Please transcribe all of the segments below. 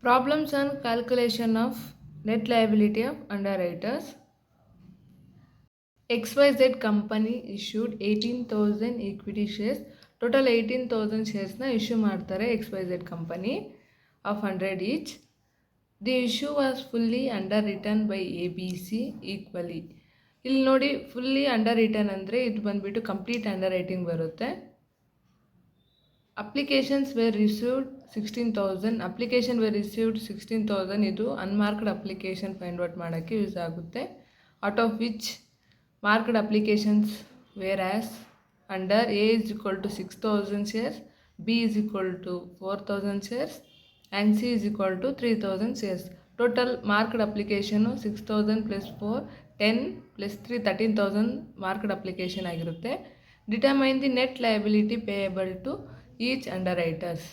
Problems on calculation of net liability of underwriters. XYZ company issued 18,000 equity shares. Total 18,000 sharesನ issue ಮಾಡ್ತಾರೆ XYZ company of 100 each. The issue was fully underwritten by ABC equally. ಇಲ್ಲಿ ನೋಡಿ fully under return ಅಂದರೆ ಇದು ಬಂದುಬಿಟ್ಟು complete underwriting ಬರುತ್ತೆ. Applications were received 16,000. Application were received 16,000 ಇದು unmarked application find out ಮಾಡೋಕ್ಕೆ use ಆಗುತ್ತೆ. Out of which marked applications were as under A is equal to 6,000 shares, B is equal to 4,000 shares and C is equal to 3,000 shares. Total marked application 6,000 plus 4 10 plus 3 13,000 marked application ಆಗಿರುತ್ತೆ. Determine the net liability payable to each underwriters.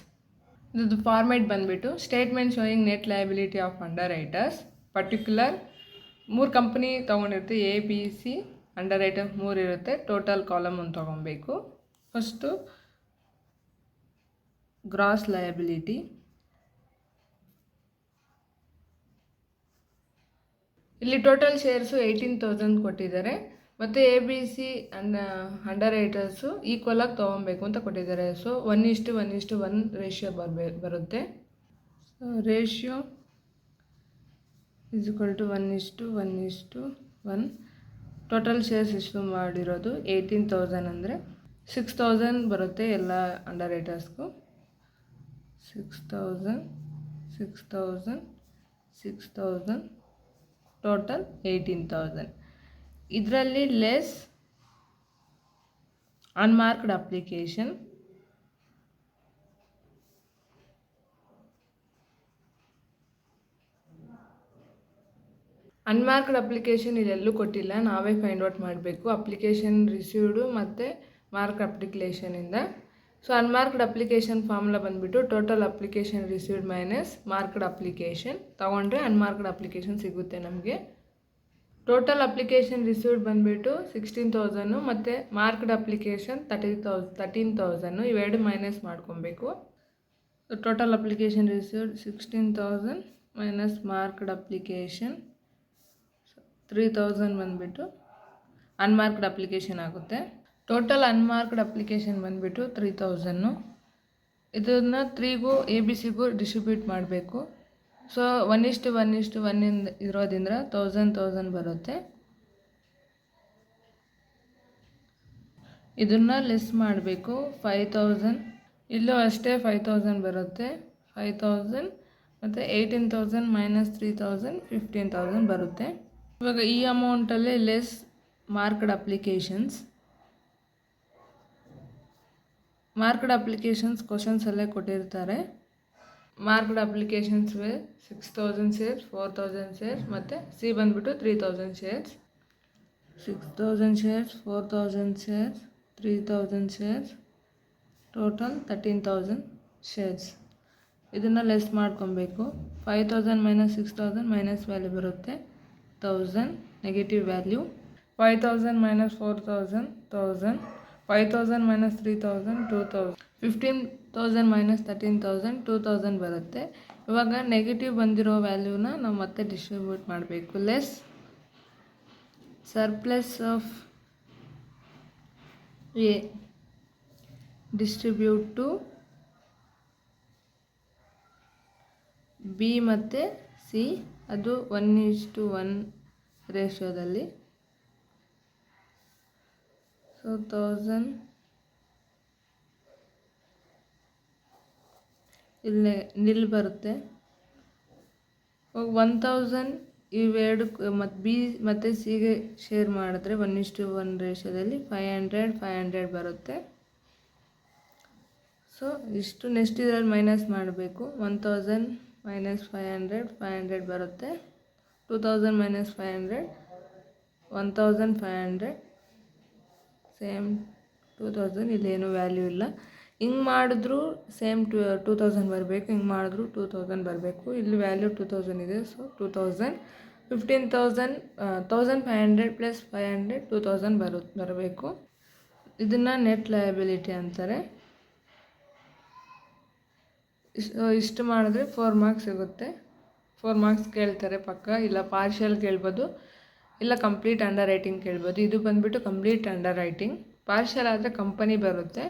ಇದು format ಬಂದುಬಿಟ್ಟು statement showing net liability of underwriters. Particular 3 company ತೊಗೊಂಡಿರುತ್ತೆ, ABC underwriters 3 ಇರುತ್ತೆ. Total column ಒಂದು ತೊಗೊಬೇಕು. First gross liability. ಇಲ್ಲಿ total shares 18,000 ಕೊಟ್ಟಿದ್ದಾರೆ ಮತ್ತು ABC ಅಂಡರ್ ರೈಟರ್ಸು ಈಕ್ವಲ್ ಆಗಿ ತೊಗೊಬೇಕು ಅಂತ ಕೊಟ್ಟಿದ್ದಾರೆ. ಸೊ 1:1:1 ರೇಷಿಯೋ ಬರುತ್ತೆ. So ratio is equal to 1:1:1. Total shares issue ಮಾಡಿರೋದು 18,000 ಅಂದರೆ 6,000 ಬರುತ್ತೆ ಎಲ್ಲ ಅಂಡರ್ ರೈಟರ್ಸ್ಗೂ. 6,000 6,000 6,000 ಟೋಟಲ್ 18,000. ಇದರಲ್ಲಿ less unmarked application. Unmarked application ಇಲ್ಲೆಲ್ಲೂ ಕೊಟ್ಟಿಲ್ಲ, ನಾವೇ ಫೈಂಡ್ ಔಟ್ ಮಾಡಬೇಕು ಅಪ್ಲಿಕೇಶನ್ ರಿಸೀವ್ಡು ಮತ್ತು ಮಾರ್ಕ್ ಅಪ್ಲಿಕೇಶನಿಂದ. ಸೊ ಅನ್ಮಾರ್ಕ್ಡ್ ಅಪ್ಲಿಕೇಶನ್ ಫಾರ್ಮುಲಾ ಬಂದುಬಿಟ್ಟು total application received minus marked application ತಗೊಂಡ್ರೆ ಅನ್ಮಾರ್ಕ್ಡ್ ಅಪ್ಲಿಕೇಶನ್ ಸಿಗುತ್ತೆ ನಮಗೆ. ಟೋಟಲ್ ಅಪ್ಲಿಕೇಶನ್ ರಿಸೀವ್ಡ್ ಬಂದುಬಿಟ್ಟು 16,000 ಮತ್ತು ಮಾರ್ಕ್ಡ್ ಅಪ್ಲಿಕೇಶನ್ 13,000 ಇವೆರಡು ಮೈನಸ್ ಮಾಡ್ಕೊಬೇಕು. Total application received 16,000 minus marked application 3,000 ಬಂದುಬಿಟ್ಟು ಅನ್ಮಾರ್ಕ್ಡ್ ಅಪ್ಲಿಕೇಶನ್ ಆಗುತ್ತೆ. ಟೋಟಲ್ ಅನ್ಮಾರ್ಕ್ಡ್ ಅಪ್ಲಿಕೇಶನ್ ಬಂದುಬಿಟ್ಟು 3,000. ಇದನ್ನು 3ಗೂ ABCಗೂ ಡಿಸ್ಟ್ರಿಬ್ಯೂಟ್ ಮಾಡಬೇಕು. ಸೊ 1:1:1 ಇರೋದ್ರಿಂದ 1,000 ಬರುತ್ತೆ. ಇದನ್ನು ಲೆಸ್ ಮಾಡಬೇಕು. 5,000 ಇಲ್ಲೂ ಅಷ್ಟೇ 5,000 ಬರುತ್ತೆ. 5,000 ಮತ್ತು 18,000 ಮೈನಸ್ 3,000 15,000 ಬರುತ್ತೆ. ಇವಾಗ ಈ ಅಮೌಂಟಲ್ಲೇ less marked applications. Marked applications ಕ್ವಶನ್ಸಲ್ಲೇ ಕೊಟ್ಟಿರ್ತಾರೆ. ಮಾರ್ಕ್ಡ್ ಅಪ್ಲಿಕೇಶನ್ಸ್ 6,000 ಶೇರ್ಸ್, 4,000 ಶೇರ್ಸ್ ಮತ್ತು ಸಿ ಬಂದುಬಿಟ್ಟು 3,000 shares. 6,000 shares, 4,000 shares, 3,000 shares, total 13,000 shares. ಇದನ್ನು ಲೆಸ್ ಮಾಡ್ಕೊಬೇಕು. 5,000 ಮೈನಸ್ 6,000 ಮೈನಸ್ ವ್ಯಾಲ್ಯೂ ಬರುತ್ತೆ 1,000 negative value. 5,000 minus 4,000 1,000. 5,000 minus 3,000 2,000. 15,000 minus 13,000 2,000 ಬರುತ್ತೆ. ಇವಾಗ ನೆಗೆಟಿವ್ ಬಂದಿರೋ ವ್ಯಾಲ್ಯೂನ ನಾವು ಮತ್ತೆ ಡಿಸ್ಟ್ರಿಬ್ಯೂಟ್ ಮಾಡಬೇಕು. Less surplus of A distribute to B ಮತ್ತು C, ಅದು 1:1 ರೇಷಿಯೋದಲ್ಲಿ. ಸೊ 1,000 ಇಲ್ಲೇ ನಿಲ್ ಬರುತ್ತೆ. 1,000 ಇವೆರಡು ಮತ್ತು B ಮತ್ತು Cಗೆ ಶೇರ್ ಮಾಡಿದ್ರೆ 1:1 ರೇಷಿಯೋದಲ್ಲಿ 500 ಬರುತ್ತೆ. ಸೊ ಇಷ್ಟು ನೆಕ್ಸ್ಟ್ ಇದರಲ್ಲಿ ಮೈನಸ್ ಮಾಡಬೇಕು. 1,000 ಮೈನಸ್ 500 ಬರುತ್ತೆ. 2,000 ಮೈನಸ್ 500 1,500 ಸೇಮ್ 2,000. ಇಲ್ಲೇನು ವ್ಯಾಲ್ಯೂ ಇಲ್ಲ. ಹಿಂಗೆ ಮಾಡಿದ್ರು ಸೇಮ್ 2,000 ಬರಬೇಕು, ಹಿಂಗೆ ಮಾಡಿದ್ರು 2,000 ಬರಬೇಕು. ಇಲ್ಲಿ ವ್ಯಾಲ್ಯೂ 2,000 ಇದೆ. ಸೊ 2,000 15,000 1,500 ಪ್ಲಸ್ 500 2,000 ಬರಬೇಕು. ಇದನ್ನು ನೆಟ್ ಲಯಬಿಲಿಟಿ ಅಂತಾರೆ. ಇಷ್ಟು ಮಾಡಿದ್ರೆ 4 ಮಾರ್ಕ್ಸ್ ಸಿಗುತ್ತೆ. 4 ಮಾರ್ಕ್ಸ್ ಕೇಳ್ತಾರೆ ಪಕ್ಕ. ಇಲ್ಲ ಪಾರ್ಷಿಯಲ್ ಕೇಳ್ಬೋದು, ಇಲ್ಲ ಕಂಪ್ಲೀಟ್ ಅಂಡರ್ ರೈಟಿಂಗ್ ಕೇಳ್ಬೋದು. ಇದು ಬಂದುಬಿಟ್ಟು ಕಂಪ್ಲೀಟ್ ಅಂಡರ್ ರೈಟಿಂಗ್. ಪಾರ್ಷಿಯಲ್ ಆದರೆ ಕಂಪನಿ ಬರುತ್ತೆ,